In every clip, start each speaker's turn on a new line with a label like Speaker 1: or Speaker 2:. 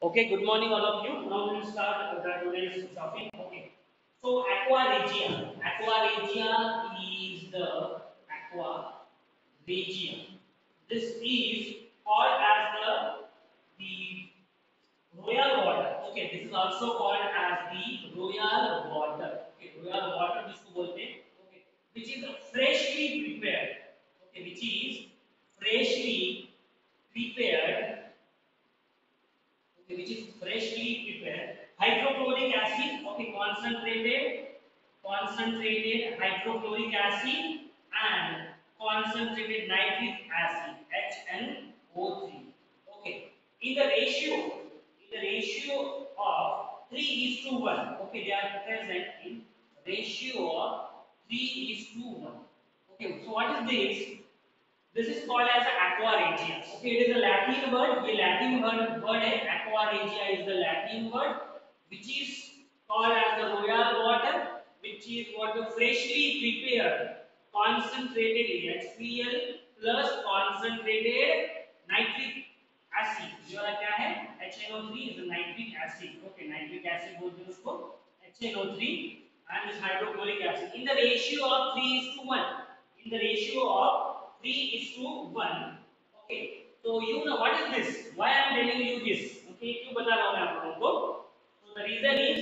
Speaker 1: Okay, good morning all of you. Now we will start today's topic. Okay, so aqua regia. Aqua regia is the aqua regia. This is called as the royal water. Okay, this is also called as the royal water. Okay, royal water जिसको बोलते हैं. Okay, which is freshly prepared. Okay, which is freshly prepared, okay, which is freshly prepared. Hydrochloric acid, okay, concentrated hydrochloric acid and concentrated nitric acid, HNO3. Okay, in the ratio of 3 is to 1. Okay, they are present in ratio of 3 is to 1. Okay, so what is this? This is called as aqua regia. Okay, it is a Latin word. ये Latin word है. Aqua regia is the Latin word, which is called as the royal water, which is what the freshly prepared concentrated HCl plus concentrated nitric acid. ये वाला क्या है? HNO3 is a nitric acid. Okay, nitric acid बोलते हैं उसको. HNO3 and this hydrochloric acid in the ratio of 3 is to 1. In the ratio of 3 is to 1. Okay, so you know what is this? Why I am telling you this? Okay, क्यों बता रहा हूँ मैं आप लोगों को? So the reason is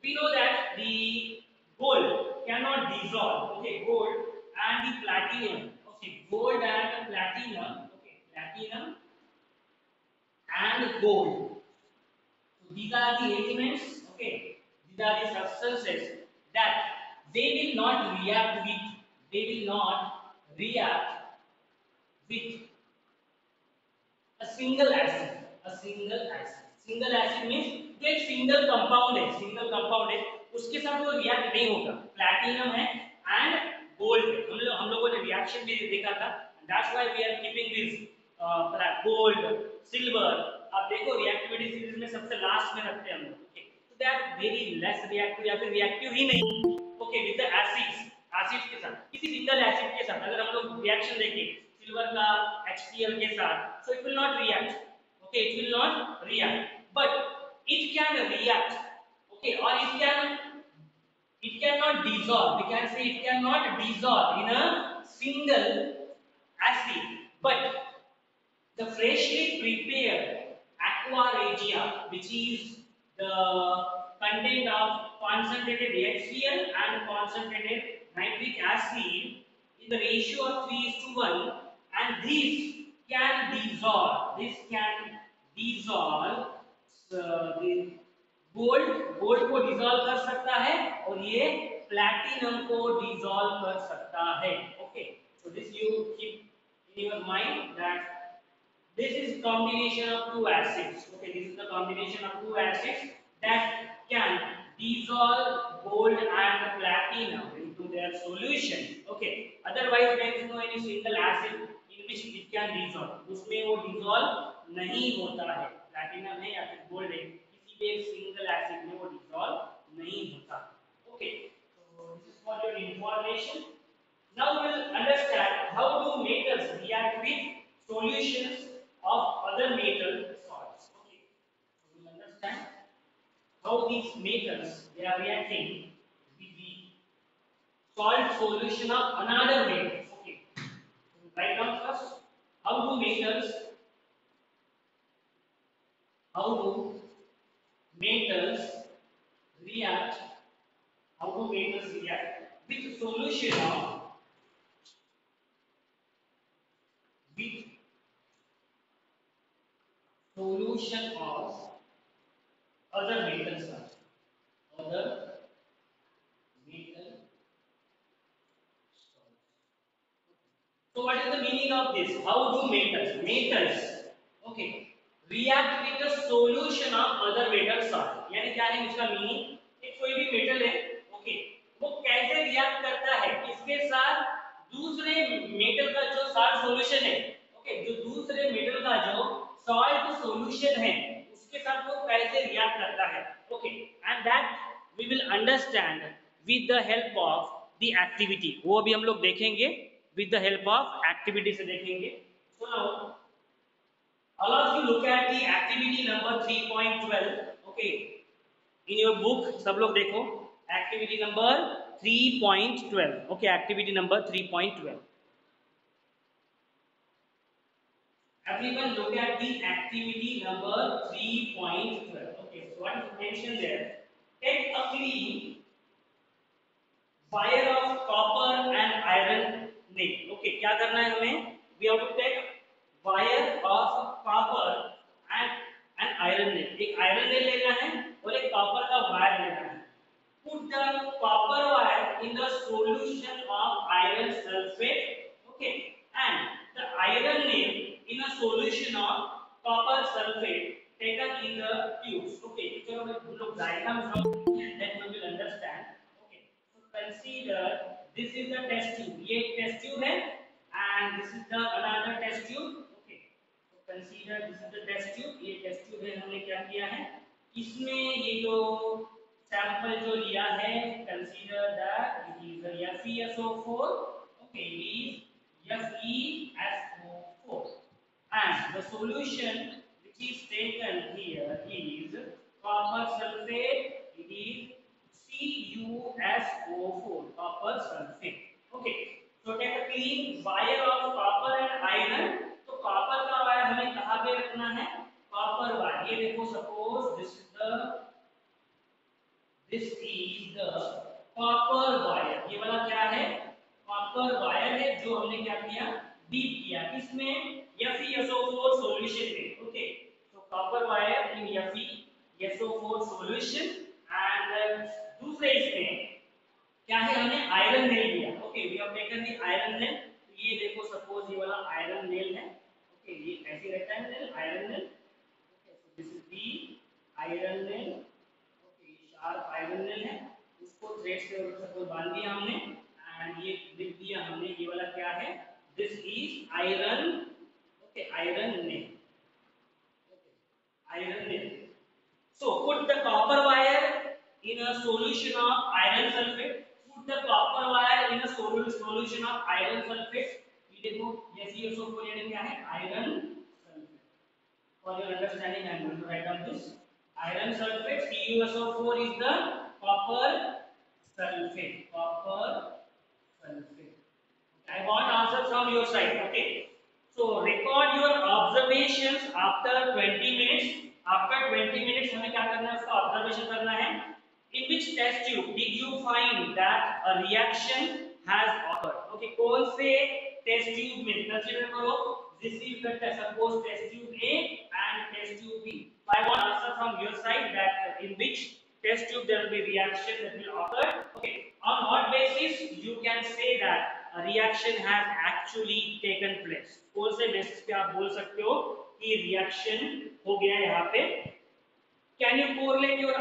Speaker 1: we know that the gold cannot dissolve. Okay, gold and the platinum. Okay, gold and platinum. Okay, platinum and gold. So these are the elements. Okay, these are the substances that they will not react with. They will not react with a single acid. A single acid. Single acid means जो एक single compound है, single compound है, उसके साथ वो react नहीं होगा. Platinum है and gold है. हम लोगों ने reaction भी देखा था. That's why we are keeping this gold, silver. आप देखो reactivity series में सबसे last में रखते हैं हम लोग. Okay. So they are very less reactive या फिर reactive ही नहीं. Okay, with the acids. Acid के साथ किसी सिंगल एसिड के साथ अगर हम लोग रिएक्शन देखें सिल्वर का HCl के साथ, so it will not react. Okay, it will not react, but it can react. Okay, or it cannot dissolve. We can say it cannot dissolve in a single acid, but the freshly prepared aqua regia, which is the content of concentrated HCl and concentrated nitric acid in the ratio of 3 is to 1, and this can dissolve. This can dissolve the gold को dissolve कर सकता है और ये platinum को dissolve कर सकता है. Okay, so this you keep in your mind that this is combination of two acids. Okay, this is the combination of two acids that can dissolve gold and platinum into their solution. Okay, otherwise there is no any single acid in which it can dissolve. उसमें वो dissolve नहीं होता है. Platinum है या फिर gold है, किसी भी एक single acid में वो dissolve नहीं होता. Okay, so this is for your information. Now we will understand how do metals react with solutions of other metal salts. Okay, so we will understand how these metals they are reacting with the salt solution of another metal. Okay, so write down first how do metals react? How do metals react with solution of with solution of other metal salts. Other metal salts. So what is the meaning of this? How do metals, okay, react with the solution of other metal salt? यानी क्या है इसका meaning? एक कोई भी metal है, okay, वो कैसे रिएक्ट करता है किसके साथ? दूसरे मेटल का जो सॉल्ट सॉल्यूशन है, ओके, जो दूसरे मेटल का जो सॉल्ट सॉल्यूशन है उसके साथ वो कैसे रिएक्ट करता है. Okay, and that we will understand with the help of the activity. वो भी हम लोग देखेंगे with the help of activity से देखेंगे. So now All of you look at the activity number 3.12. Okay, in your book, सब लोग देखो activity number 3.12. Okay, activity number 3.12. Everyone look at the activity number 3.12. Okay, so what is mentioned there? Take a clean wire of copper and iron nail. Okay, क्या करना है हमें? We have to take wire of copper and iron nail. एक iron nail लेना है और एक copper का wire लेना है. Put the copper wire in the solution of iron sulfate. Okay, and the iron nail in a solution of copper sulfate taken in the tubes. Okay, चलो हम लोग diagram draw then we will understand. Okay, so consider this is the test tube. ये एक test tube है and this is the another test tube. Okay, so consider this is the test tube. ये test tube है हमने क्या किया है इसमें ये जो सैंपल जो लिया है consider that it is FeSO4 okay it is FeSO4 and the solution which is taken here is copper sulfate it is CuSO4 copper sulfate okay so take a clean wire of copper and iron तो copper का wire हमें कहाँ पे रखना है copper wire ये देखो suppose this is the copper wire ये वाला क्या है copper wire है जो हमने क्या किया डीप किया किसमें FeSO4 solution में okay so copper wire in FeSO4 solution and दूसरे इसमें क्या है हमने आयरन नेल लिया okay we have taken the iron nail तो ये देखो सपोज ये वाला आयरन नेल है ओके ये ऐसे रहता है nail iron nail okay so this is the iron nail sharp iron nail है उसको थ्रेड से सपोज बांध दिया हमने एंड ये लिख दिया हमने ये वाला क्या है this is iron okay iron nail okay iron nail so put the copper wire in a solution of iron sulfate put the copper wire in a solution of iron sulfate ये देखो ये CSO4 यानी क्या है iron sulphate for your understanding I am going to write down this iron sulfate CuSO4 is the copper sulfate I want answer from your side okay so record your observations after 20 minutes after 20 minutes हमें क्या करना है उसका observation करना है in which test tube did you find that a reaction has occurred okay कौन से test tube में consider करो this is the test suppose test tube A and test tube B so I want answer from your side that in which test tube there will be reaction that will occur okay on what basis you can say that a reaction has actually taken place कौन से basis पे आप बोल सकते हो कि reaction हो गया यहाँ पे can you correlate your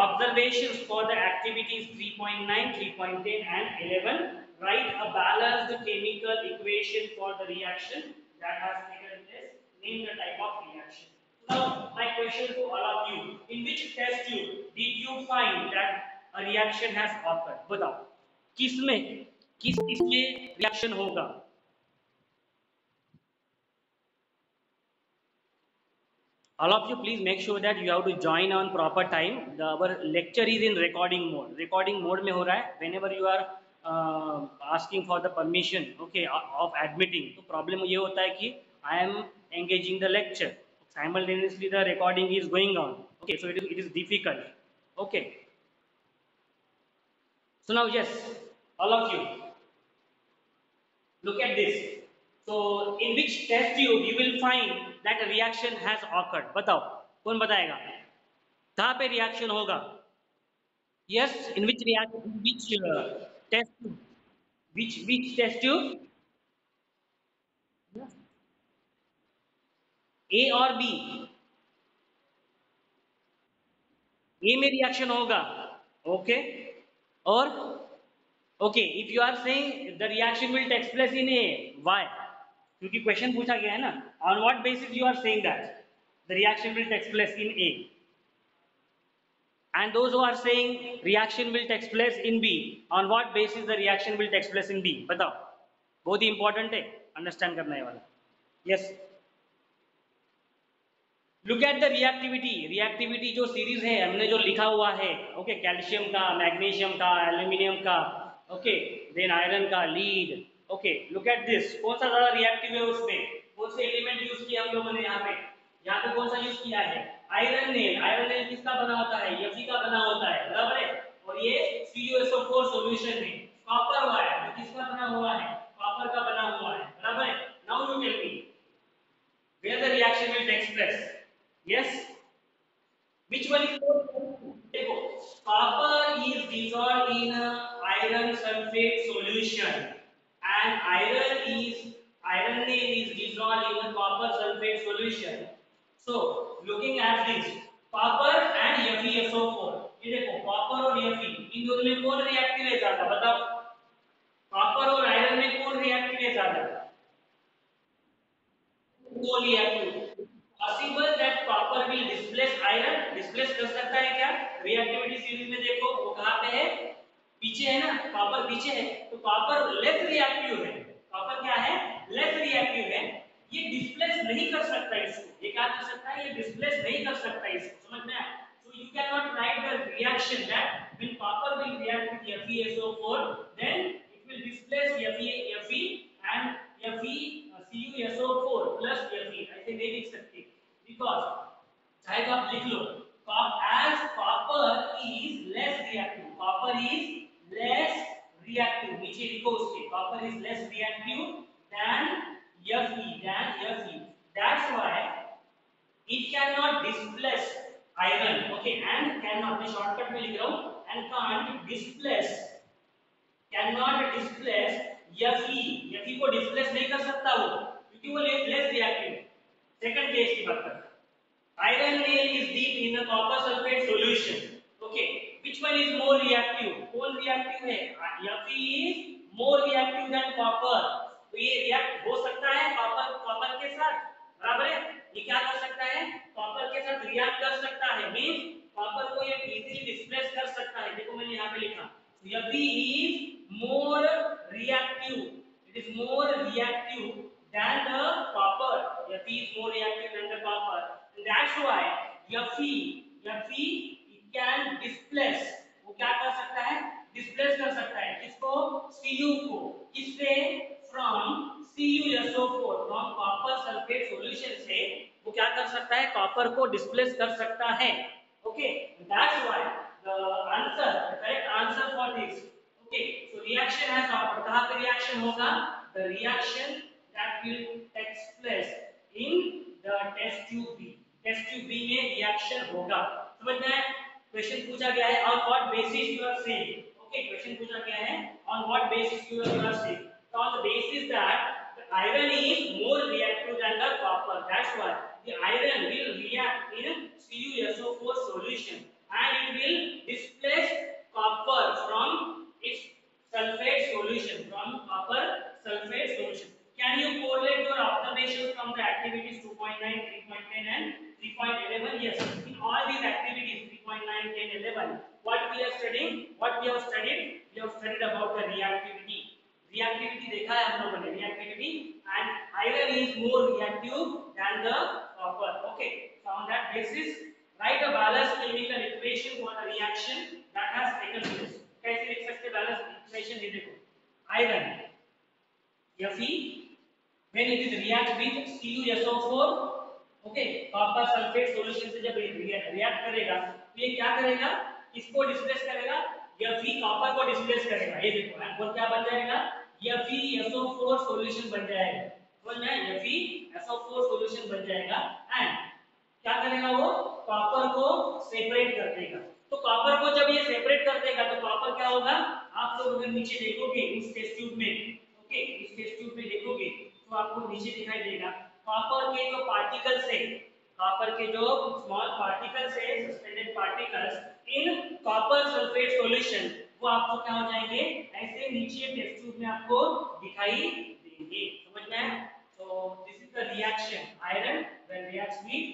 Speaker 1: observations for the activities 3.9 3.10 and 11 write a balanced chemical equation for the reaction that has taken place name the type of reaction now my question to all of you in which test tube did you find that a reaction has occurred बताओ किसमें किसमें reaction होगा all of you please make sure that you have to join on proper time our lecture is in recording mode में हो रहा है whenever you are asking for the permission okay of admitting तो problem ये होता है कि I am engaging the lecture simultaneously the recording is going on okay so it is difficult okay so now yes all of you look at this so in which test tube you will find that a reaction has occurred बताओ कौन बताएगा कहाँ पे reaction होगा yes in which reaction which test tube which test tube A और B A में reaction होगा okay और okay if you are saying the reaction will take place in A why क्योंकि क्वेश्चन पूछा गया है ना on what basis you are saying that the reaction will take place in A and those who are saying reaction will take place in B on what basis the reaction will take place in B बताओ बहुत ही important है understand करना है वाला yes look at the reactivity, reactivity जो series है हमने जो लिखा हुआ है, ओके, कैल्शियम का, मैग्नीशियम का, एल्यूमिनियम का, ओके, देन आयरन का, lead, okay, look at this, कौन सा ज्यादा रिएक्टिव है उसमें, कौन से एलिमेंट यूज किया हम लोगों ने यहाँ पे कौन सा यूज किया है, आयरन नेल, आयरन नेल किसका बना होता है, Fe का बना होता है, बराबर है, और ये CuSO4 सॉल्यूशन है, कॉपर वायर जो किसका बना हुआ है, कॉपर का बना हुआ है, बराबर है। Now you tell me where the reaction will take place, yes, which one is more, देखो, copper is dissolved in iron sulfate solution and iron nail is dissolved in a copper sulfate solution. So looking at this, copper and FeSO4, ये देखो copper और Fe इन दोनों में कौन reactive है ज्यादा, बताओ, कॉपर और आयरन में कौन रिएक्टिव है ज्यादा, कौन reactive, possible that copper will displace iron, displace कर सकता है क्या, रिएक्टिविटी सीरीज में देखो वो कहां पे है, पीछे है ना, कॉपर पीछे है, तो कॉपर लेस रिएक्टिव है, कॉपर क्या है, लेस रिएक्टिव है, ये डिस्प्लेस नहीं कर सकता इसको, ये क्या कर सकता है, ये डिस्प्लेस नहीं कर सकता इसको, समझ में आया, so you cannot write the reaction that when copper will react with FeSO4 then it will displace Fe and Fe CuSO4 plus Fe, ऐसे नहीं लिख सकते, because चाहे तो आप लिख लो, as copper is less reactive, copper is less reactive, नीचे लिखो उसके, copper is less reactive than Fe, that's why it cannot displace iron, okay, and cannot, मैं shortcut में लिख रहा हूँ, and can't displace, cannot displace Fe को displace नहीं कर सकता वो, क्योंकि वो less reactive है। सेकंड केस की बात करते हैं, iron nail is deep in a copper sulfate solution, okay, which one is more reactive, कौन reactive है, Fe is more reactive than copper, तो ये react हो सकता है कॉपर के साथ, बराबर है, ये क्या कर सकता है, कॉपर के साथ रिएक्ट कर सकता है, मींस कॉपर को ये इजीली डिस्प्लेस कर सकता है, देखो मैंने यहाँ पे लिखा, Fe is more reactive, it is more reactive than the copper, Fe is more reactive than the copper, and that's why Fe it can displace, वो क्या कर सकता है, डिस्प्लेस कर सकता है, किसको, Cu को, किससे, from CuSO4, from copper sulfate solution से वो क्या कर सकता है, कॉपर को डिस्प्लेस कर सकता है, okay, that's why the answer, the correct answer for this, okay, so reaction has happened, कहाँ पे reaction होगा, the reaction that will take place in the test tube B, test tube B में reaction होगा, समझ में आया, question पूछा गया है on what basis you are saying, okay, question पूछा गया है on what basis you are saying, तो on the basis that the iron is more reactive than the copper, that's why the iron will react in CuSO4 solution and it will displace copper from its sulfate solution, from copper sulfate solution. Can you correlate your observations from the activities 2.9, 3.10 and 3.11? Yes, in all these activities 3.9, 10, 11, what we are studying, what we have studied about the reactivity. Reactivity देखा है हम लोगों ने, reactivity, and iron is more reactive than the copper. Okay, so on that basis, write a balanced chemical equation for the reaction that has taken place. कैसे लिख सकते balanced equation, ये देखो, iron Fe when it is react with CuSO4, okay, copper sulfate solution से जब react करेगा तो ये क्या करेगा, इसको डिस्प्लेस करेगा, Fe कॉपर को डिस्प्लेस करेगा, ये देखो, और क्या बन जाएगा, FeSO4 सॉल्यूशन बन जाएगा, समझ में आया, FeSO4 सॉल्यूशन बन जाएगा, एंड क्या करेगा वो, कॉपर को सेपरेट कर देगा, तो कॉपर को जब ये सेपरेट कर देगा तो कॉपर क्या होगा, आप लोग अगर नीचे देखोगे इस टेस्ट ट्यूब में, ओके, इस टेस्ट ट्यूब में देखोगे तो आपको नीचे दिखाई देगा कॉपर के जो पार्टिकल्स है, कॉपर के जो स्मॉल पार्टिकल्स है, suspended particles in copper sulphate solution, वो आपको क्या हो जाएंगे, ऐसे नीचे टेस्ट ट्यूब में आपको दिखाई देंगे, समझ में आया, so this is the reaction, iron when reacts with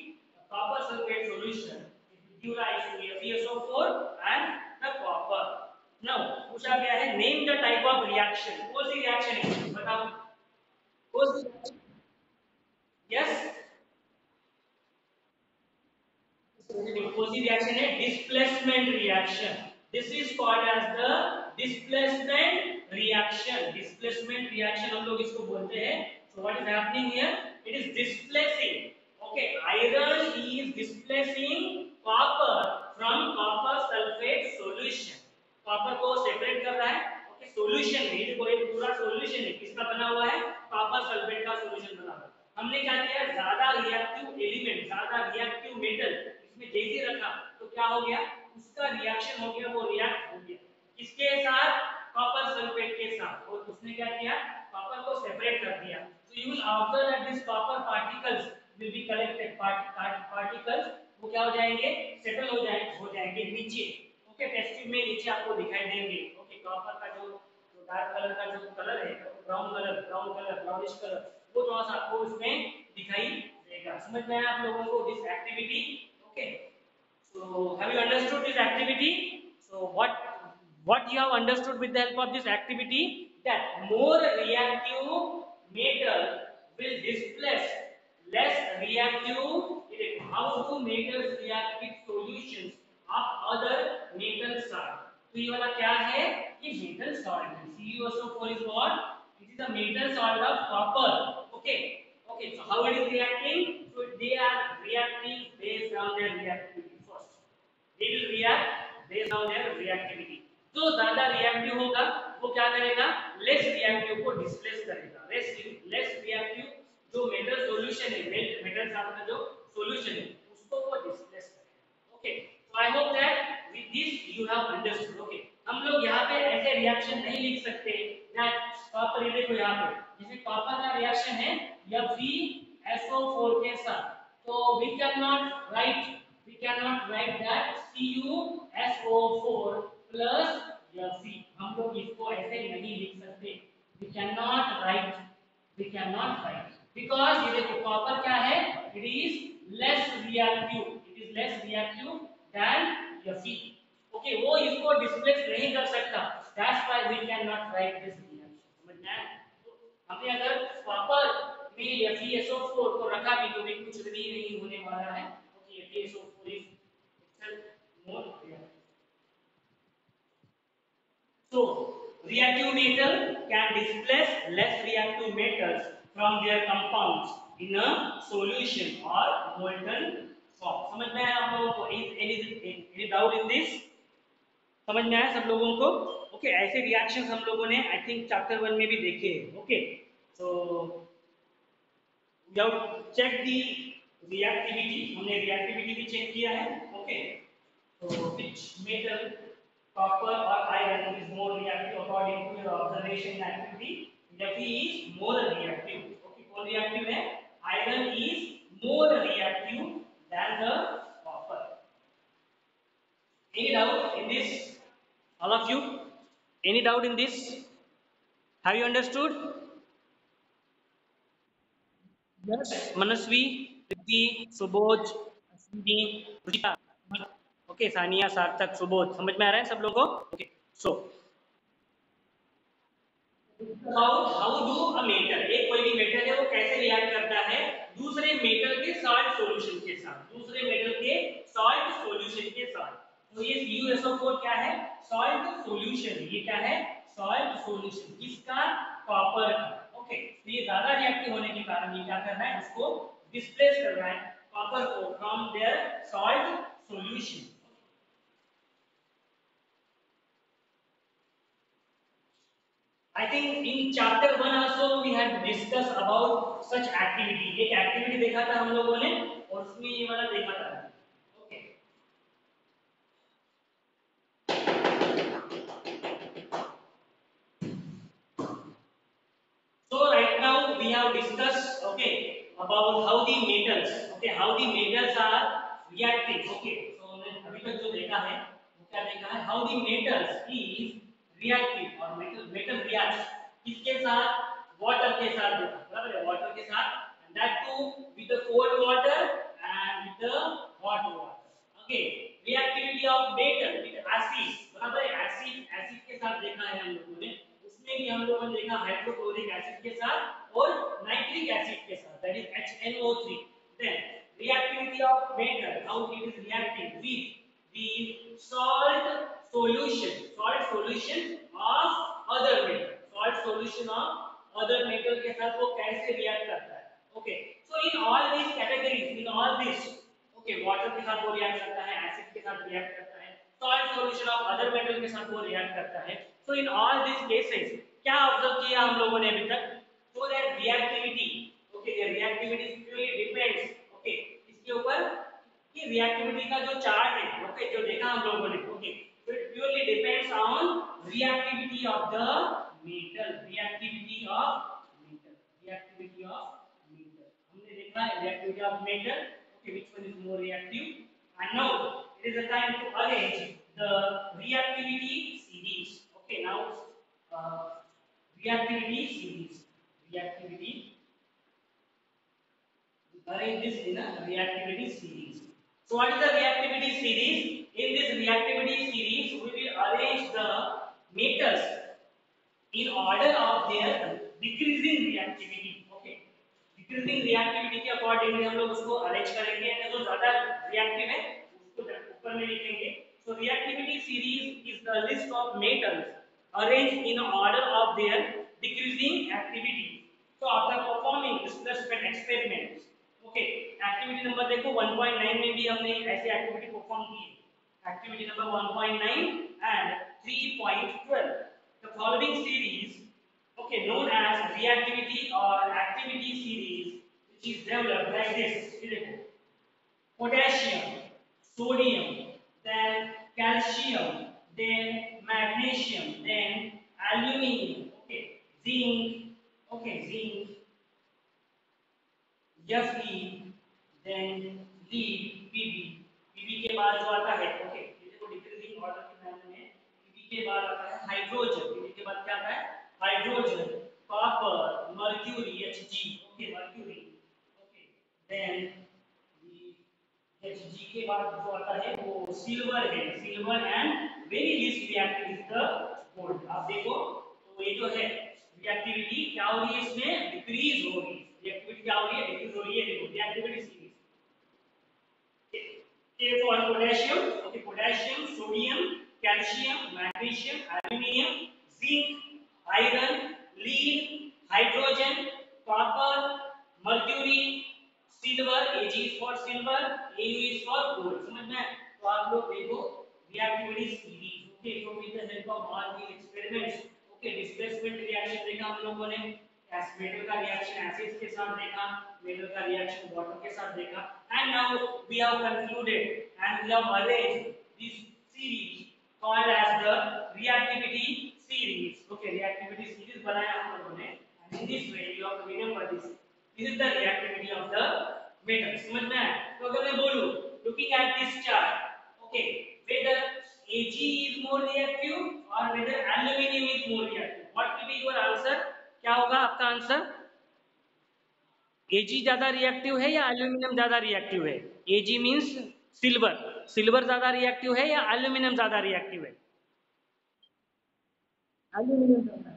Speaker 1: copper sulfate solution it gives rise to FeSO4 and the copper. Now पूछा गया है name the type of reaction, कौन सी रिएक्शन है बताओ, कौन सी, yes, कौन सी रिएक्शन है? Displacement reaction. This is called as the displacement reaction. Displacement reaction हम लोग इसको बोलते हैं. So what is happening here? It is displacing. Okay, iron is displacing copper from copper sulphate solution. Copper को separate कर रहा है. ओके, सॉल्यूशन है, ये देखो, ये पूरा सॉल्यूशन है. किसका बना हुआ है? कॉपर सल्फेट का सॉल्यूशन बना हुआ है. हमने क्या किया? ज्यादा रिएक्टिव एलिमेंट, ज्यादा रिएक्टिव मेटल इसमें जैसे रखा तो क्या हो गया? उसका रिएक्शन हो गया, वो रिएक्ट हो गया. किसके साथ? कॉपर सल्फेट के साथ. और उसने क्या किया? कॉपर को सेपरेट कर दिया. So you will observe that this copper particles will be collected. Particles वो क्या हो जाएंगे? सेटल हो जाएंगे नीचे. ओके, टेस्ट ट्यूब में नीचे आपको दिखाई देंगे. ओके, कॉपर का जो डार्क कलर का जो कलर है, ब्राउन कलर, ब्राउनिश कलर, वो थोड़ा सा आपको इसमें दिखाई देगा. समझ में आया आप लोगों को this activity? Okay, so have you understood this activity? So what you have understood with the help of this activity, that more reactive metal will displace less reactive. How do metals react with solutions of other metal salt? तो ये वाला क्या है? ये metal salt है. CuSO4 is what? It is a metal salt of copper. Okay. Okay. So how it is reacting? So they are reacting based on their reactivity first. They will react based on their reactivity. जो ज्यादा reactive होगा वो क्या करेगा? Less reactive को displace करेगा. Less reactive जो metal solution है, मेटल साथ में जो सॉल्यूशन है उसको वो डिस्प्लेस करेगा. Okay, so I hope that with this you have understood. Okay, हम लोग यहाँ पे ऐसे रिएक्शन नहीं लिख सकते. दैट कॉपर, ये देखो यहाँ पे जैसे कॉपर का रिएक्शन है FeSO4 के साथ, तो we cannot write that CuSO4 plus Fe. हम लोग इसको ऐसे नहीं लिख सकते. we cannot write because ये देखो कॉपर क्या है? it is less reactive than Fe. Okay, वो इसको डिस्प्लेस नहीं कर सकता. That's why we can not write this reaction. समझ में आया? तो हमने अगर कॉपर में FeSO4 को रखा भी तो भी कुछ भी नहीं होने वाला है. Okay, FeSO4 is itself more reactive. So reactive metal can displace less reactive metals from their compounds in a solution or molten form. समझ में आया आप लोगों को? any doubt in this? समझ में आया सब लोगों को? ओके, ऐसे रिएक्शंस हम लोगों ने आई थिंक चैप्टर 1 में भी देखे हैं. Okay, so we have check the reactivity. हमने रिएक्टिविटी भी चेक किया है. Okay, so which metal, copper or iron, is more reactive according to your observation activity? Fe is more reactive. Okay, कौन reactive है? Iron is more reactive than the copper. Any doubt in this? All of you? Any doubt in this? Have you understood? Yes. Manasvi, Ricky, Subodh, Ashwini, Ruchita. Okay, Sania, सार्थक, सुबोध, समझ में आ रहा है सब लोगों को? Okay, so how do a metal, एक कोई भी मेटल है वो कैसे रिएक्ट करता है दूसरे मेटल के सॉल्ट सॉल्यूशन के साथ. दूसरे मेटल के सॉल्ट सॉल्यूशन के साथ. तो ये CuSO4 क्या है? Salt solution. ये क्या है? Salt solution. किसका? कॉपर का. ओके, तो ये ज्यादा रिएक्टिव होने के कारण ये क्या कर रहा है? उसको डिस्प्लेस कर रहा है, कॉपर को, from their salt solution. I think in chapter 1 also we had discussed about such activity. एक activity देखा था हम लोगों ने और उसमें ये वाला देखा था. Okay. So right now we have discussed, okay, about how the metals are reacting. Okay. So हमने अभी तक जो देखा है वो क्या देखा है? How the metals is reactive और metal reacts किसके साथ? वाटर के साथ देखा, बराबर है? वाटर के साथ, and that too with the cold water and with the hot water. Okay, reactivity of metal with acid, बराबर है? एसिड के साथ देखा है हम लोगों ने. उसमें भी हम लोगों ने देखा हाइड्रोक्लोरिक एसिड के साथ और नाइट्रिक एसिड के साथ, that is HNO3. then reactivity reactivity of metal, how it is reacting with the salt solution of other metal, salt solution of other metal के साथ वो कैसे react करता है. Okay, so in all these categories, in all this, okay, water के साथ वो react करता है, acid के साथ react करता है, salt solution of other metal के साथ वो react करता है. So in all these cases, क्या observe किया हम लोगों ने अभी तक? So that reactivity, okay, the reactivity purely depends, okay, इसके ऊपर कि reactivity का जो चार्ट है, okay, जो देखा हम लोगों ने, okay, so it purely depends on reactivity of the metal, reactivity of metal, reactivity of metal. हमने देखा है reactivity of metal, okay, which one is more reactive, and now it is the time to arrange the reactivity series. Okay, now reactivity series, reactivity, arrange this in a reactivity series. So what is the reactivity series? In this reactivity series, we will arrange the metals in order of their decreasing reactivity. Okay, decreasing reactivity के accordingly हम लोग उसको arrange करेंगे. जो ज़्यादा reactive है उसको ऊपर में लिखेंगे. So reactivity series is the list of metals arranged in order of their decreasing activity. So after performing displacement experiments, okay, activity number देखो 1.9 में भी हमने ऐसे एक्टिविटी परफॉर्म की है. Activity number 1.9 and 3.12. The following series, okay, known as reactivity or activity series, which is developed like this. ये देखो, potassium, sodium, then calcium, then magnesium, then aluminium, okay, zinc, okay, zinc, Fe, then lead, Pb, Pb के बाद जो आता है, okay, ये देखो decreasing order की मैनर में, Pb के बाद आता है हाइड्रोजन, Pb के बाद क्या आता है hydrogen, copper, mercury, Hg, okay, mercury, okay, then Hg के बाद जो आता है वो सिल्वर है, silver and very least reactive is the gold. आप देखो तो ये जो है रिएक्टिविटी क्या हो रही है, इसमें डिक्रीज हो रही है. रिएक्टिविटी क्या हो रही है, डिक्रीज हो रही है. देखो reactivity series K for potassium, okay, potassium, sodium, calcium, magnesium, aluminium, zinc, iron, lead, hydrogen, copper, mercury, silver. Ag is for silver, Au is for gold. समझ में? तो आप लोग देखो reactivity series. Okay, so with the help of all these experiments, okay, displacement reaction देखा हम लोगों ने, मेटल का रिएक्शन एसिड्स के साथ देखा, मेटल का रिएक्शन वाटर के साथ देखा, and now we have concluded and we have arranged this series called as the reactivity series. Okay, reactivity series बनाया हम लोगों ने, and in this way you have to remember this. This is the reactivity of the metal. समझ में आया? तो अगर मैं बोलूं looking at this chart, okay, whether Ag is more reactive or whether aluminium is more reactive, what will be your answer? क्या होगा आपका आंसर? Ag ज्यादा रिएक्टिव है या एल्यूमिनियम ज्यादा रिएक्टिव है? Ag मींस सिल्वर, सिल्वर ज्यादा रिएक्टिव है या एल्यूमिनियम ज्यादा रिएक्टिव है? एल्यूमिनियम ज्यादा.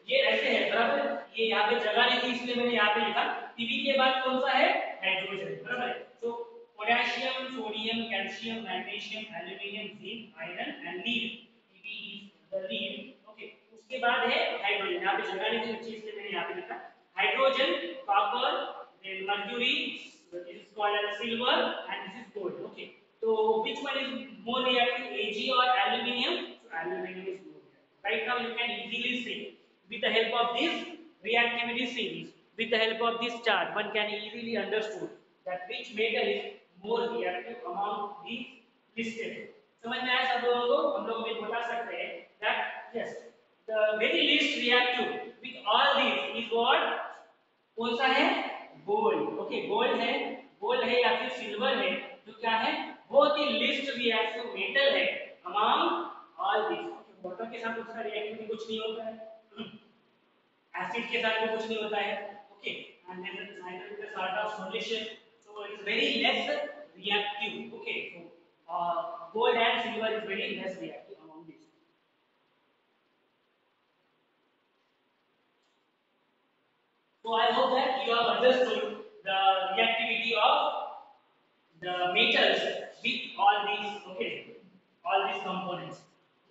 Speaker 1: ये ऐसे है बराबर. ये यहाँ पे जगह नहीं थी इसलिए मैंने यहाँ पे लिखा. Pb के बाद कौन सा है? हाइड्रोजन, बराबर है. तो potassium, sodium, calcium, magnesium, aluminium, zinc, iron and lead. Pb is the lead. Okay, उसके बाद है हाइड्रोजन. यहाँ पे जगह नहीं थी अच्छी इसलिए मैंने यहाँ पे लिखा hydrogen, copper, then mercury, this is called as silver and this is gold. Okay, so which one is more reactive, Ag or aluminium? So aluminium is more reactive. Right now you can easily see with the help of this reactivity series, with the help of this chart, one can easily understood that which metal is more reactive among these listed. समझ में आया सब लोगों को? हम लोग भी बता सकते हैं that yes, the very least reactive with all these is what? कौन सा है? गोल्ड. ओके, गोल्ड है, गोल्ड है या फिर सिल्वर है, जो क्या है बहुत ही लिस्ट रिएक्टिव मेटल है अमंग ऑल दिस. वाटर के साथ उसका रिएक्टिविटी कुछ नहीं होता है, एसिड के साथ भी कुछ नहीं होता है. Okay, and then nitrogen with the salt of solution, so it is very less reactive. Okay, so gold and silver is very less reactive among this. So I hope that you have understood the reactivity of the metals with all these, okay, all these components.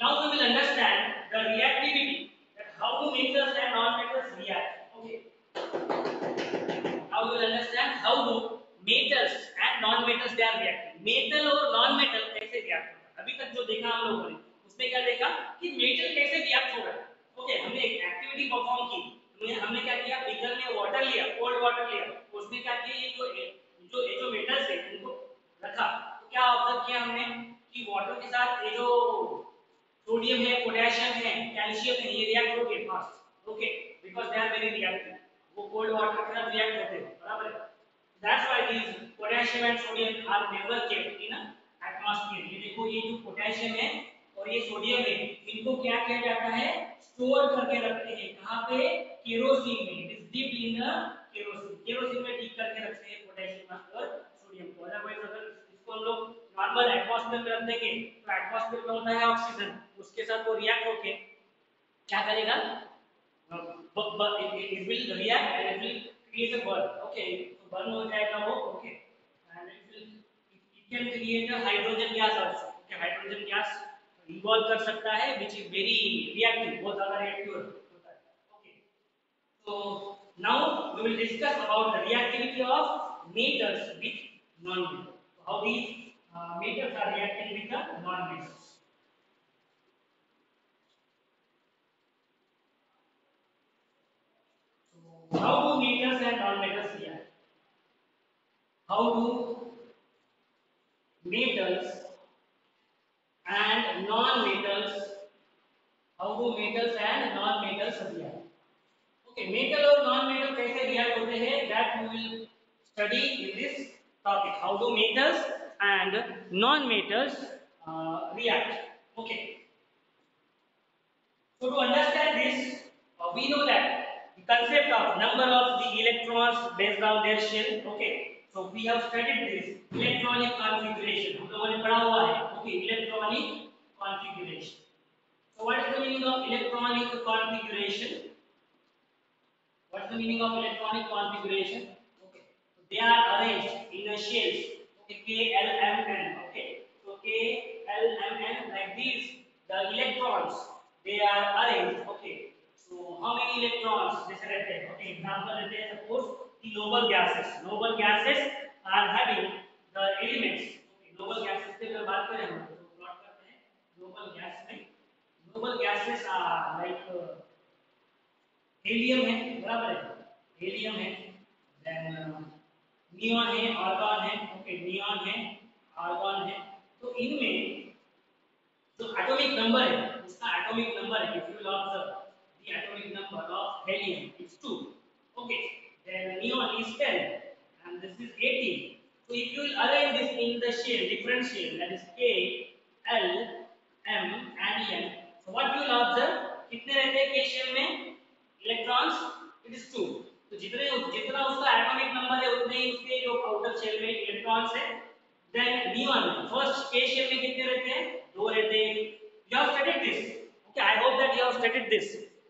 Speaker 1: Now we will understand the reactivity, that how do metals and non-metals react. Okay, now we will understand how do metals and non-metals they are reacting. Metal और non-metal कैसे react होता है. अभी तक जो देखा हम लोगों ने उसमें क्या देखा कि metal कैसे react हो रहा है. ओके, हमने एक एक्टिविटी परफॉर्म की, हमने क्या किया, बीकर में वाटर लिया, कोल्ड वाटर लिया, उसमें क्या किया, ये जो मेटल्स है इनको रखा, तो क्या ऑब्जर्व किया हमने कि वाटर के साथ ये जो सोडियम है, पोटेशियम है, कैल्शियम है, ये रिएक्ट होंगे fast. Okay, because they are very reactive, वो कोल्ड वाटर के साथ रिएक्ट होते हैं, बराबर है. That's why these potassium and sodium are never kept in atmosphere. ये देखो, ये जो पोटेशियम है और ये सोडियम है, इनको क्या किया जाता है, स्टोर करके रखते हैं. कहां पे, केरोसिन में. It is dipped in kerosene. Kerosene में डिप करके रखते हैं पोटेशियम और सोडियम को. अदरवाइज अगर इसको हम लोग नॉर्मल एटमॉस्फेयर में रख देंगे तो एटमॉस्फेयर में होता है ऑक्सीजन, उसके साथ वो रिएक्ट होके क्या करेगा, it will react and it will create a burn. Okay, तो burn हो जाएगा वो. Okay, and it can create a hydrogen gas also. Okay, hydrogen gas involve कर सकता है, which is very reactive, बहुत ज़्यादा reactive होता है. Okay, so now we will discuss about the reactivity of metals with non-metals. So how these metals are reacting with the non-metals. So how do metals and non-metals react? How do metals and non-metals, how do metals and non-metals react? Okay, metal और non-metal कैसे react होते हैं, that we will study in this topic. How do metals and non-metals react? Okay, so to understand this, we know that the concept of number of the electrons based on their shell. Okay, so we have studied this electronic configuration. हम लोगों ने पढ़ा हुआ है. Okay, electronic configuration. So what is the meaning of electronic configuration? What's the meaning of electronic configuration? Okay, so they are arranged in a shells. Okay, K, L, M, N. Okay, so K, L, M, N, like these. The electrons they are arranged. Okay, so how many electrons जैसे रहते हैं? Okay, example लेते हैं. Suppose the noble gases. Noble gases are having the elements. Okay, noble gases की अगर बात करें हम तो प्लॉट करते हैं. Noble gas में noble gases are like helium है, बराबर है, हीलियम है, देन नियॉन है, आर्गन है. ओके, नियॉन है, आर्गन है. तो इनमें जो एटॉमिक नंबर है, उसका एटॉमिक नंबर है, if you will observe the atomic number of helium is 2. Okay, then neon is 10 and this is 18. So if you will arrange this in the shell, different shell, that is K, L, M and N, so what you will observe, कितने रहते हैं K shell में electrons, it is 2. तो जितना उसका atomic number है उतने ही उसके जो आउटर शेल में इलेक्ट्रॉन्स है. देन नियॉन फर्स्ट के शेल में कितने रहते हैं, 2 रहते हैं. You have studied this. Okay, I hope that you have studied this.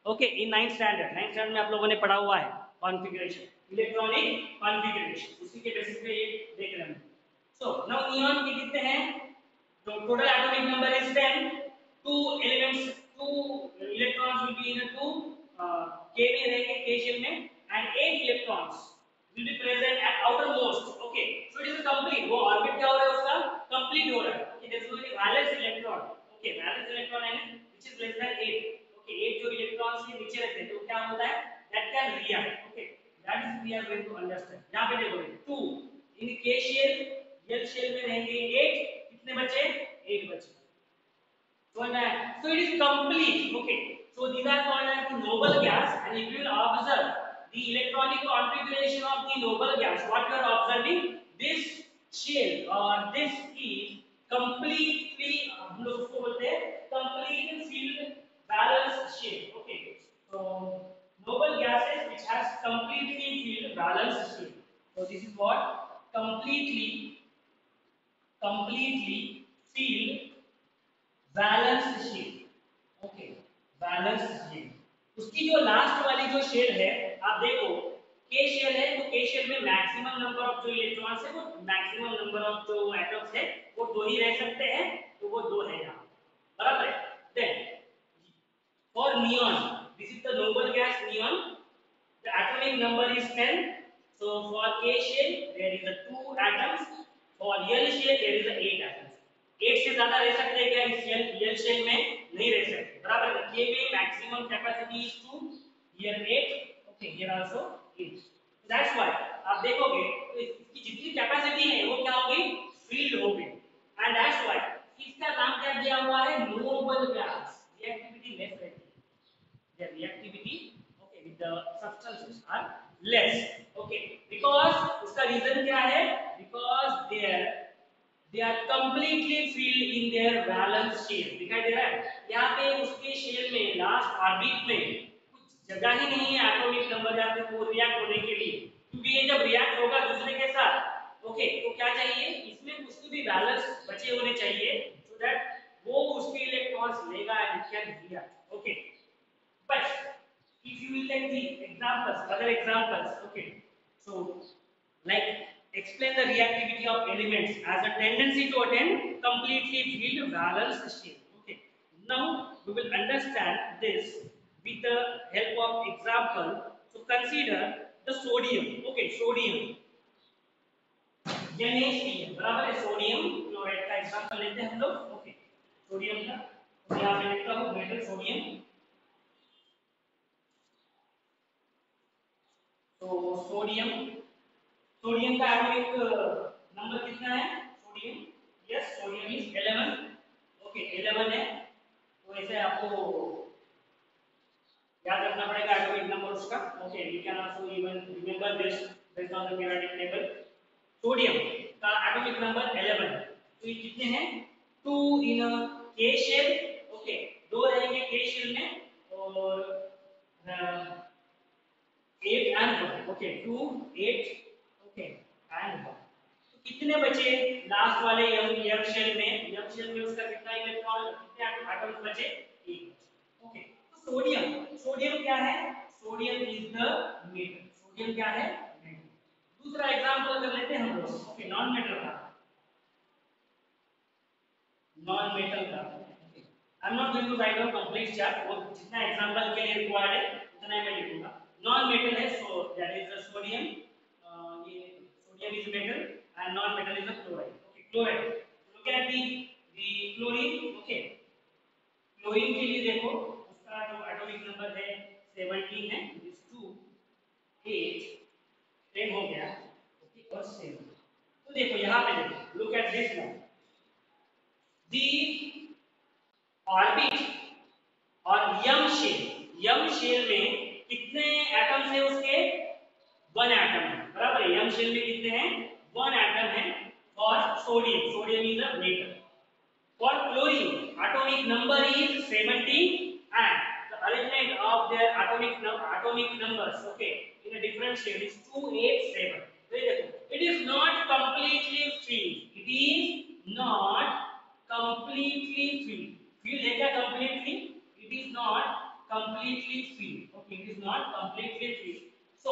Speaker 1: Okay, in 9th standard में आप लोगों ने पढ़ा हुआ है कॉन्फ़िगरेशन, इलेक्ट्रॉनिक कॉन्फ़िगरेशन, उसी के बेसिस पे ये देख रहे हैं. सो नाउ नियॉन के कितने हैं, तो total atomic number is 10. two elements, two electrons will be in a 2 K में रहेंगे, K शेल में, and 8 electrons will be present at outermost. Okay, so it is complete. वो orbit क्या हो रहा है उसका, complete हो रहा है. Okay, there is only valence electron. Okay, valence electron है which is less than 8. Okay, 8 जो electrons के नीचे रहते हैं तो क्या होता है, that can react. Okay, that is we are going to understand. यहाँ पे देखो 2 in K shell, L shell में रहेंगे 8, कितने बचे, 8 बचे. So it is complete. Okay, so these are called as the noble gas, and if you will observe the electronic configuration of the noble gas, what you are observing, this shell or this is completely, हम लोग उसको बोलते हैं complete filled balanced shell. Okay, so noble gases which has completely filled balanced shell. So this is what completely filled balanced shell. Okay, balanced shell. उसकी जो last वाली जो shell है, आप देखो के शेल है तो के शेल में मैक्सिमम नंबर ऑफ जो इलेक्ट्रॉन्स है वो मैक्सिमम नंबर ऑफ जो एटम्स है वो दो ही रह सकते हैं, तो वो दो है यहाँ, बराबर है। Then for neon, this is the noble gas neon, the atomic number is 10. So for K shell there is a 2 atoms, for L shell there is a 8 atoms. 8 से ज्यादा रह सकते हैं क्या इस L shell में? नहीं रह सकते, बराबर है। K में maximum capacity is 2, here 8, okay, here also 8. So that's why आप देखोगे तो इसकी जितनी कैपेसिटी है वो क्या होगी? फील्ड होगी, and that's why इसका नाम क्या दिया हुआ है? नोबल गैस, रिएक्टिविटी लेस रहती है, their reactivity, okay, with the substances are less, okay, because उसका reason क्या है? Because they are completely filled in their valence shell, दिखाई दे रहा है यहाँ पे उसके शेल में लास्ट ऑर्बिट में कुछ जगह ही नहीं है एटॉमिक नंबर या फिर वो रिएक्ट होने के लिए, क्योंकि ये जब रिएक्ट होगा दूसरे के साथ, ओके, तो क्या चाहिए इसमें कुछ तो भी बैलेंस बचे होने चाहिए, सो दैट वो उसके इलेक्ट्रॉन्स लेगा and can react, okay. But if you will take the examples, other examples, okay. So, like explain the reactivity of elements as a tendency to attain completely filled valence state. Okay. Now we will understand this with the help of example. So consider the sodium. Okay, sodium. NaCl बराबर है sodium chloride का example लेते हैं हम लोग। Okay, sodium का तो यहाँ पे लिखता हूँ मेटल सोडियम। तो सोडियम, सोडियम का एटॉमिक नंबर कितना है? Sodium, yes, sodium is 11, okay 11 है। तो ऐसे आपको याद रखना पड़ेगा एटॉमिक नंबर उसका, okay. You can also even remember this based on the periodic table. Sodium का एटॉमिक नंबर 11 है, तो ये कितने हैं? 2 इन के शेल, ओके, दो रहेंगे के शेल में और 8 and 1, okay, 2 8, okay, and 1। तो कितने बचे लास्ट वाले यंग शेल में? यंग शेल में उसका कितना इलेक्ट्रॉन, कितने एटम्स बचे? एक बचे, ओके। तो सोडियम, सोडियम क्या है? Sodium is the metal, sodium क्या है? मेटल। दूसरा एग्जांपल कर लेते हैं हम लोग, ओके, नॉन मेटल का, नॉन मेटल का, okay. I am not going to write down complete chart, वो जितना एग्जांपल के लिए रिक्वायर्ड है उतना ही मैं लिखूंगा। नॉन मेटल है, so that is the sodium, ये sodium is metal and non metal is the chloride, okay, chloride. Look at the chlorine, okay, chlorine के लिए देखो उसका जो एटॉमिक नंबर है 17 है, इज 2 8 10 हो गया, ओके, और 7। तो देखो यहाँ पे देखो, look at this now, the orbit और यम शेल में कितने एटम्स है उसके? 1 एटम है, बराबर है। यम शेल में कितने हैं? 1 एटम है। और sodium, sodium is a metal. For chlorine, atomic number is 17 and the arrangement of their atomic numbers, okay, in a different shade is 2 8 7। तो ये देखो, it is not completely filled, it is not completely filled, filled है क्या? completely, it is not completely filled, okay, it is not completely filled। So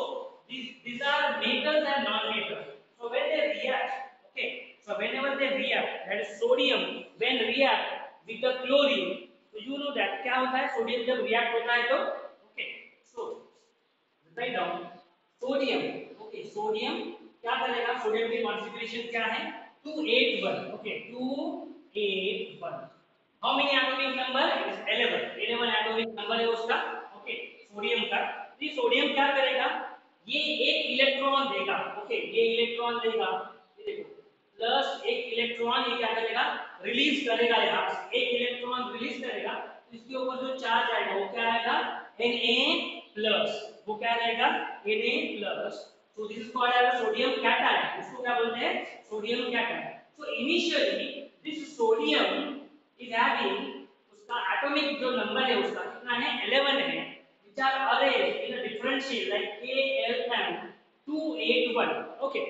Speaker 1: these are metals and non-metals, so when they react, okay, so whenever they react, that is sodium when react with the chlorine, so you know that क्या होता है? Sodium जब react होता है तो, okay, so write down sodium, okay, sodium क्या करेगा? Sodium की कॉन्फ़िगरेशन क्या है? 281, okay, 281। How many atomic number? It is 11, 11 atomic number है उसका, ओके, सोडियम का। तो ये सोडियम क्या करेगा? ये एक इलेक्ट्रॉन देगा, ओके, ये इलेक्ट्रॉन देगा, ये देखो, प्लस एक इलेक्ट्रॉन ये क्या करेगा? रिलीज करेगा, यहाँ से एक इलेक्ट्रॉन रिलीज करेगा, तो इसके ऊपर जो चार्ज आएगा वो क्या आएगा? Na+, वो क्या रहेगा? Na+। so this is called as sodium cation, इसको क्या बोलते हैं? Sodium cation. so initially this sodium is having, उसका एटॉमिक जो नंबर है उसका कितना है? 11 है, which are arranged in a different shape like KLM281, okay।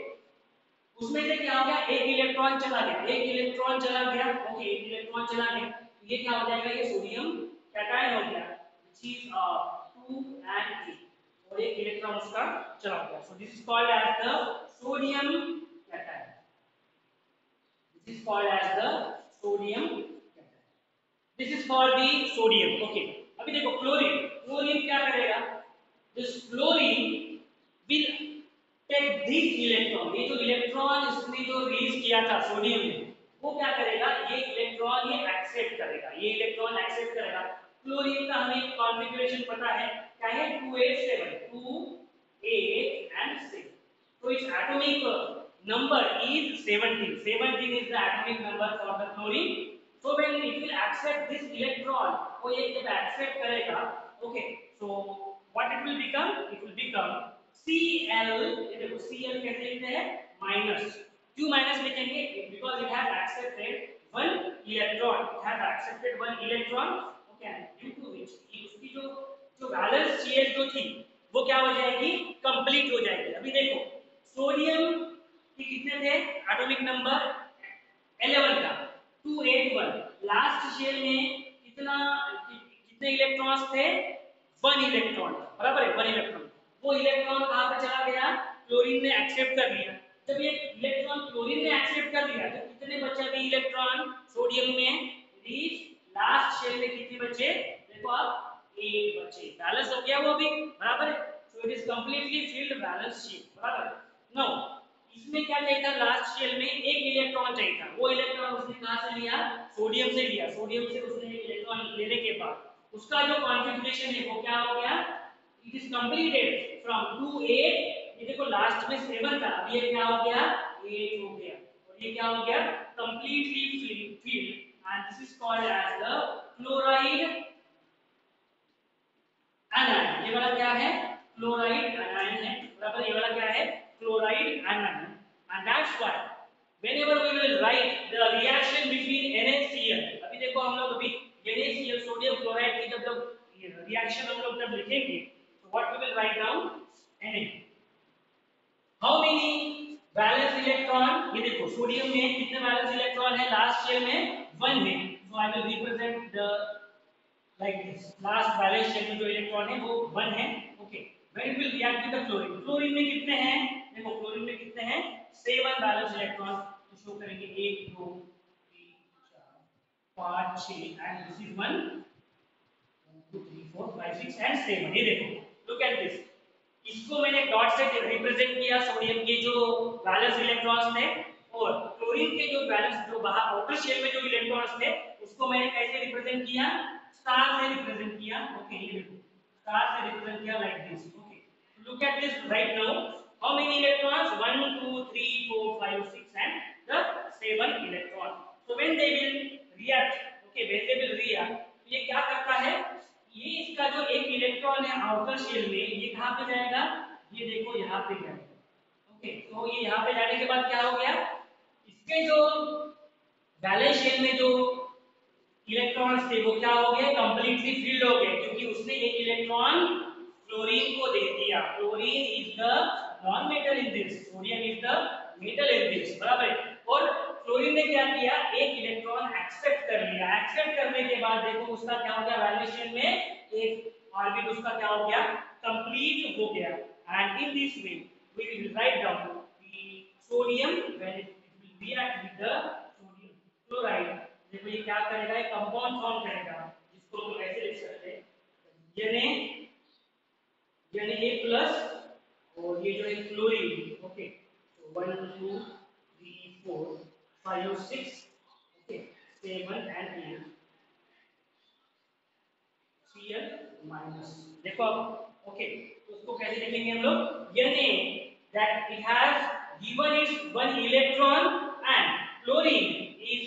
Speaker 1: उसमें से क्या हो गया? एक इलेक्ट्रॉन चला गया, एक इलेक्ट्रॉन चला गया, ओके, एक इलेक्ट्रॉन चला गया, तो ये क्या हो जाएगा? ये सोडियम कैटायन हो गया, which is 2 and 3। और एक इलेक्ट्रॉन उसका चला गया। So this is called as the sodium cation. This is called as the sodium cation. This is for the sodium. Okay, अभी देखो क्लोरीन। क्लोरीन क्या करेगा? This chlorine will take this electron. ये जो इलेक्ट्रॉन इसने जो रिलीज किया था सोडियम ने, वो क्या करेगा? ये इलेक्ट्रॉन ये एक्सेप्ट करेगा, ये इलेक्ट्रॉन एक्सेप्ट करेगा। क्लोरीन का हमें कॉन्फ़िगरेशन पता है, क्या है? 287, 2 8 and 6. So its atomic number is 17. 17 is the atomic number for the chlorine. So when it will accept this electron, वो ये जब accept करेगा, okay, so what it will become? It will become Cl. ये देखो Cl कैसे लिखते हैं? Minus. क्यों माइनस लिखेंगे? Because it has accepted one electron. It has accepted one electron. Okay, due to which उसकी जो जो वैलेंस चेंज जो थी वो क्या हो जाएगी? कंप्लीट हो जाएगी। अभी देखो सोडियम के कितने थे एटॉमिक नंबर? 11 का 281। लास्ट शेल में कितना कितने इलेक्ट्रॉन्स थे? 1 इलेक्ट्रॉन, बराबर है? 1 इलेक्ट्रॉन। वो इलेक्ट्रॉन कहां पे चला गया? क्लोरीन ने एक्सेप्ट कर लिया। जब ये इलेक्ट्रॉन क्लोरीन ने एक्सेप्ट कर लिया तो कितने बचे अभी इलेक्ट्रॉन सोडियम में? लास्ट शेल में कितने बचे? देखो आप 8 बचे। बैलेंस हो गया वो भी, बराबर है? So it is completely filled balance shell, बराबर। नाउ इसमें क्या चाहिए था? लास्ट शेल में एक इलेक्ट्रॉन चाहिए था। वो इलेक्ट्रॉन उसने कहां से लिया? सोडियम से लिया। सोडियम से उसने एक इलेक्ट्रॉन लेने के बाद उसका जो कॉन्फ़िगरेशन है वो क्या हो गया? It is completed from 2 8। ये देखो लास्ट में 7 था, अब ये क्या हो गया? 8 हो गया। और ये क्या हो गया? Completely filled. and this is called as the chloride anion। ये वाला क्या है? क्लोराइड आयन है, बराबर। ये वाला क्या है? Chloride ion. and that's why whenever we will write the reaction between NaCl, अभी देखो हम लोग अभी NaCl सोडियम क्लोराइड की जब रिएक्शन हम लोग जब लिखेंगे तो what we will write down? Na। how many valence electron? ये देखो सोडियम में कितने वैलेंस इलेक्ट्रॉन है? लास्ट शेल में 1 है। so I will represent the like this। Last valence shell में जो इलेक्ट्रॉन है वो 1 है। Okay, when it will react with the chlorine, chlorine में कितने हैं? देखो क्लोरीन में कितने हैं? 7 वैलेंस इलेक्ट्रॉन। तो शो करेंगे 1 2 3 4 5 6 and this is 1 2 3 4 5 6 and 7। ये देखो, look at this। इसको मैंने डॉट से रिप्रेजेंट किया सोडियम के जो वैलेंस इलेक्ट्रॉन्स थे, और क्लोरीन के जो वैलेंस जो बाहर आउटर शेल में जो इलेक्ट्रॉन्स थे उसको मैंने कैसे रिप्रेजेंट किया? स्टार से रिप्रेजेंट किया। ओके, ये देखो स्टार से रिप्रेजेंट किया like this. Okay, look at this right now. How many electrons? 1 2 3 4 5 6 and the 7 electron। so when they will react, okay, when they will react, ये क्या करता है? ये इसका जो एक इलेक्ट्रॉन है आउटर शेल में, ये कहां पे जाएगा? ये देखो यहां पे जाएगा। ओके, तो ये यहां पे जाने के बाद क्या हो गया? इसके जो वैलेंस शेल में जो इलेक्ट्रॉन्स थे वो क्या हो गए? कंप्लीटली फिल्ड हो गए, क्योंकि उसने एक इलेक्ट्रॉन क्लोरीन को दे दिया। Chlorine is the non metal in this, sodium is the metal in this, बराबर है? और क्लोरीन ने क्या किया? एक इलेक्ट्रॉन एक्सेप्ट कर लिया। एक्सेप्ट करने के बाद देखो उसका क्या हो गया? वैलेंस शेल में एक ऑर्बिट उसका क्या हो गया? कंप्लीट हो गया। And in this way we will write down the sodium when it will react with the sodium chloride. देखो ये क्या करेगा? एक कंपाउंड फॉर्म करेगा जिसको हम ऐसे लिख सकते हैं Na प्लस और ये जो है क्लोरीन। ओके, तो 1 2 3 4 5 6 ओके 7 and 8 Cl माइनस। देखो अब ओके, तो उसको कैसे लिखेंगे हम लोग? Na that it has given its one electron and chlorine is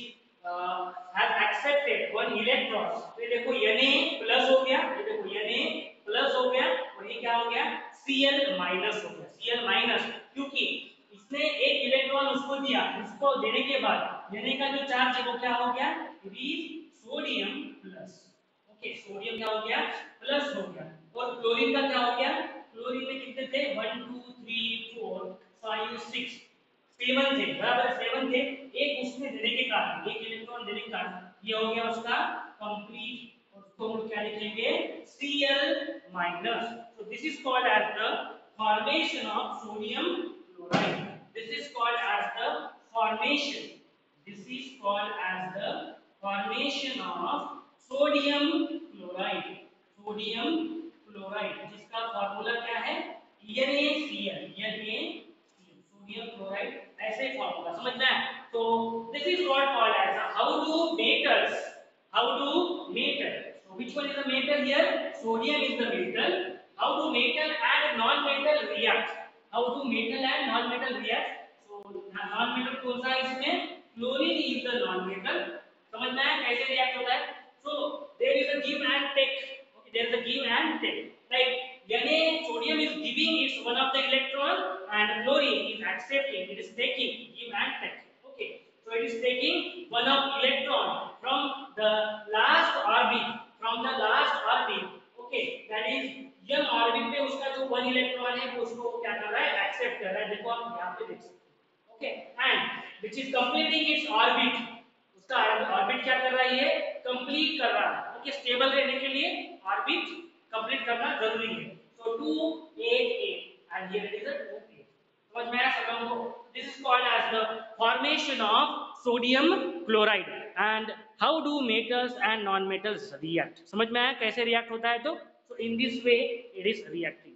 Speaker 1: has accepted one electron। तो ये देखो Na प्लस हो गया, ये देखो Na प्लस हो गया और ये क्या हो गया? Cl माइनस हो गया। Cl माइनस क्योंकि इसने एक इलेक्ट्रॉन उसको दिया, उसको देने के बाद Na का जो चार्ज है वो क्या हो गया? It is sodium plus. Okay, sodium क्या हो गया? प्लस हो गया। और क्लोरीन का क्या हो गया? क्लोरीन में कितने थे? 1 2 3 4 5 6 7 थे, बराबर? 7 थे। एक उसने देने के कारण, एक इलेक्ट्रॉन देने के कारण ये हो गया उसका कंप्लीट, और उसको हम लोग क्या लिखेंगे Cl minus. So this is called as the formation of sodium chloride. This is called as the formation. This is called as the formation of sodium chloride. Sodium chloride जिसका फॉर्मूला क्या है NaCl. NaCl sodium chloride ऐसे formula समझना है. तो this is what called as how do metals. How do metal? So which one is the metal here? Sodium is the metal. How do metal and non-metal react? How do metal and non-metal react? So non-metal कौन सा है इसमें? Chlorine is the non-metal. समझना है कैसे react होता है? So there is a give and take. Okay, there is a give and take. Like Na sodium is giving its one of the electron and chlorine is accepting. It is taking give and take. Okay. So it is taking one of electron from the last orbit. Okay, that is n orbit पे उसका जो one electron है वो उसको क्या कर रहा है accept कर रहा है. देखो आप यहाँ पे देख सकते हो. Okay, and which is completing its orbit. उसका orbit क्या कर रहा है ये complete कर रहा है. Okay, stable रहने के लिए orbit complete करना जरूरी है. So 2 8 8 and here it is a 2 8. समझ में आया सब लोगों को. This is called as the formation of sodium chloride. And how do metals and non-metals react? समझ में आया कैसे react होता है तो in this way it is reacting.